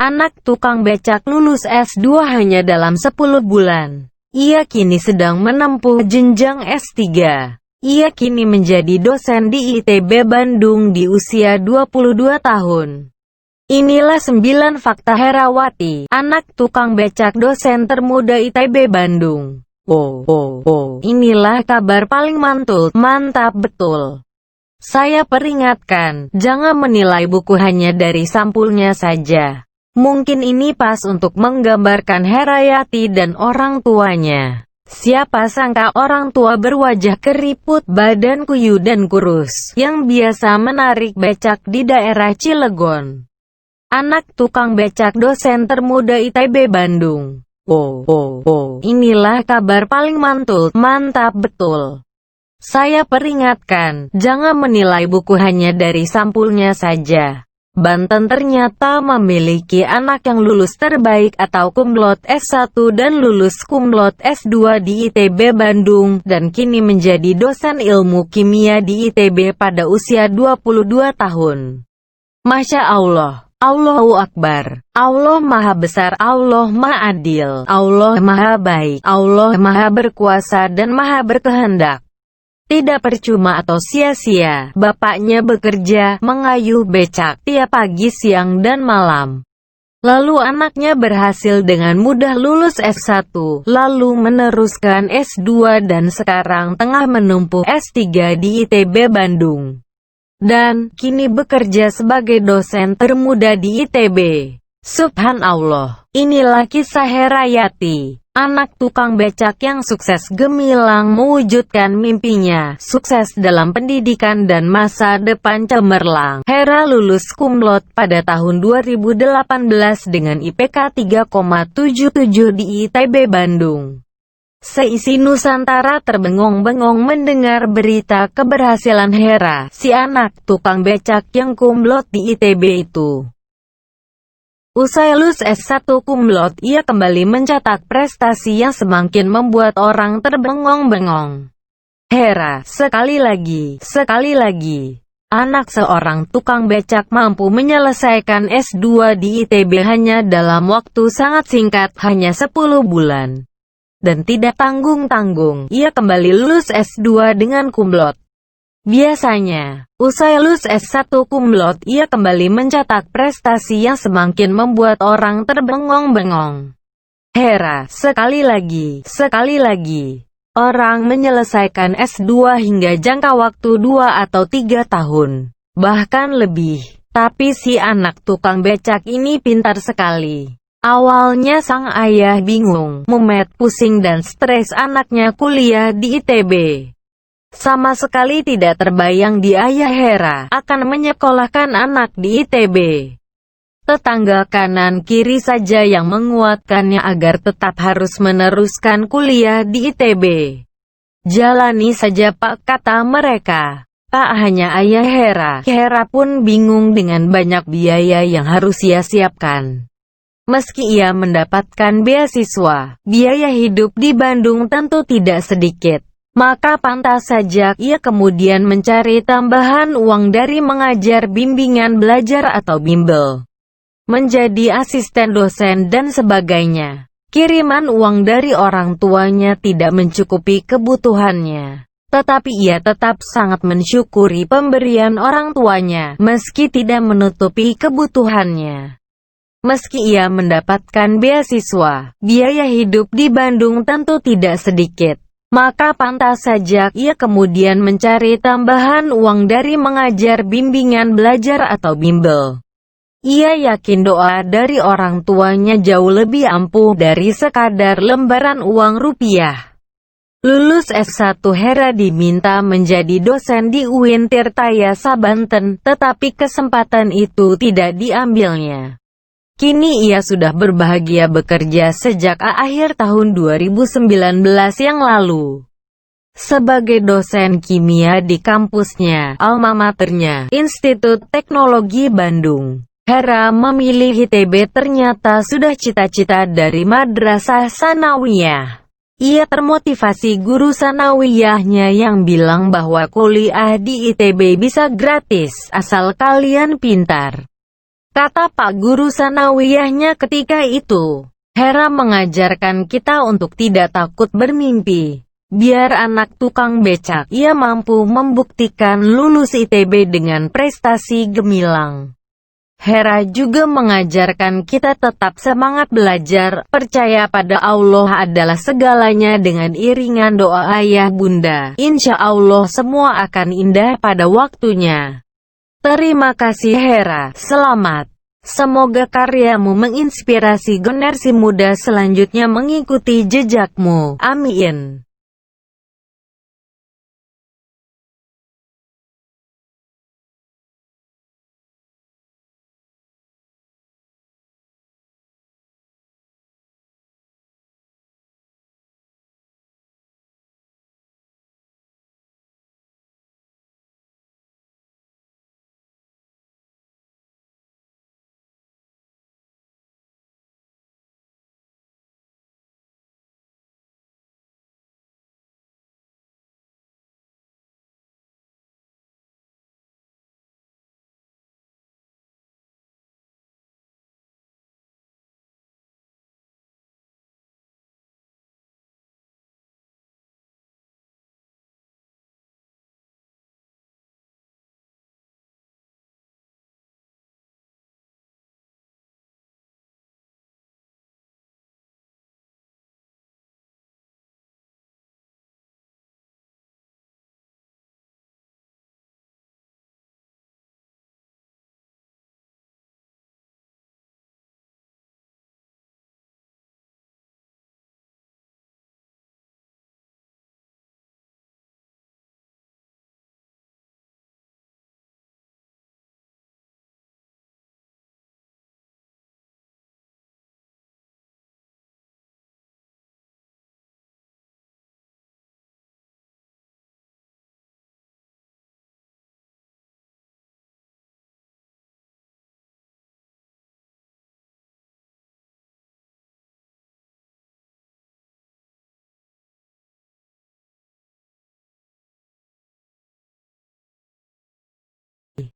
Anak tukang becak lulus S2 hanya dalam 10 bulan. Ia kini sedang menempuh jenjang S3. Ia kini menjadi dosen di ITB Bandung di usia 22 tahun. Inilah 9 fakta Herawati, anak tukang becak dosen termuda ITB Bandung. Inilah kabar paling mantul, mantap betul. Saya peringatkan, jangan menilai buku hanya dari sampulnya saja. Mungkin ini pas untuk menggambarkan Herayati dan orang tuanya. Siapa sangka orang tua berwajah keriput, badan kuyu dan kurus, yang biasa menarik becak di daerah Cilegon. Anak tukang becak dosen termuda ITB Bandung. Inilah kabar paling mantul, mantap betul. Saya peringatkan, jangan menilai buku hanya dari sampulnya saja. Banten ternyata memiliki anak yang lulus terbaik atau kumlot S1 dan lulus kumlot S2 di ITB Bandung, dan kini menjadi dosen ilmu kimia di ITB pada usia 22 tahun. Masya Allah, Allahu Akbar, Allah Maha Besar, Allah Maha Adil, Allah Maha Baik, Allah Maha Berkuasa dan Maha Berkehendak. Tidak percuma atau sia-sia, bapaknya bekerja, mengayuh becak, tiap pagi, siang, dan malam. Lalu anaknya berhasil dengan mudah lulus S1, lalu meneruskan S2 dan sekarang tengah menempuh S3 di ITB Bandung. Dan, kini bekerja sebagai dosen termuda di ITB. Subhanallah, inilah kisah Herayati. Anak tukang becak yang sukses gemilang mewujudkan mimpinya, sukses dalam pendidikan dan masa depan cemerlang. Hera lulus kumlot pada tahun 2018 dengan IPK 3,77 di ITB Bandung. Seisi Nusantara terbengong-bengong mendengar berita keberhasilan Hera, si anak tukang becak yang kumlot di ITB itu. Usai lulus S1 kumlot, ia kembali mencetak prestasi yang semakin membuat orang terbengong-bengong. Hera, sekali lagi, anak seorang tukang becak mampu menyelesaikan S2 di ITB hanya dalam waktu sangat singkat, hanya 10 bulan. Dan tidak tanggung-tanggung, ia kembali lulus S2 dengan kumlot. Biasanya, usai lulus S1 kumlot, ia kembali mencetak prestasi yang semakin membuat orang terbengong-bengong. Hera, sekali lagi, orang menyelesaikan S2 hingga jangka waktu 2 atau 3 tahun, bahkan lebih. Tapi si anak tukang becak ini pintar sekali. Awalnya sang ayah bingung, mumet, pusing dan stres anaknya kuliah di ITB. Sama sekali tidak terbayang di ayah Hera akan menyekolahkan anak di ITB. Tetangga kanan kiri saja yang menguatkannya agar tetap harus meneruskan kuliah di ITB. Jalani saja Pak, kata mereka. Tak hanya ayah Hera pun bingung dengan banyak biaya yang harus ia siapkan. Meski ia mendapatkan beasiswa, biaya hidup di Bandung tentu tidak sedikit. Maka pantas saja ia kemudian mencari tambahan uang dari mengajar bimbingan belajar atau bimbel, menjadi asisten dosen dan sebagainya. Kiriman uang dari orang tuanya tidak mencukupi kebutuhannya. Tetapi ia tetap sangat mensyukuri pemberian orang tuanya, meski tidak menutupi kebutuhannya. Meski ia mendapatkan beasiswa, biaya hidup di Bandung tentu tidak sedikit. Maka pantas saja ia kemudian mencari tambahan uang dari mengajar bimbingan belajar atau bimbel. Ia yakin doa dari orang tuanya jauh lebih ampuh dari sekadar lembaran uang rupiah. Lulus S1 Hera diminta menjadi dosen di UIN Tirtayasa Banten, tetapi kesempatan itu tidak diambilnya. Kini ia sudah berbahagia bekerja sejak akhir tahun 2019 yang lalu. Sebagai dosen kimia di kampusnya, alma maternya, Institut Teknologi Bandung. Hera memilih ITB ternyata sudah cita-cita dari madrasah sanawiyah. Ia termotivasi guru sanawiyahnya yang bilang bahwa kuliah di ITB bisa gratis, asal kalian pintar. kata Pak Guru Sanawiyahnya ketika itu. Hera mengajarkan kita untuk tidak takut bermimpi. Biar anak tukang becak, ia mampu membuktikan lulus ITB dengan prestasi gemilang. Hera juga mengajarkan kita tetap semangat belajar, percaya pada Allah adalah segalanya dengan iringan doa ayah bunda. Insya Allah semua akan indah pada waktunya. Terima kasih Hera, selamat. Semoga karyamu menginspirasi generasi muda selanjutnya mengikuti jejakmu. Amin.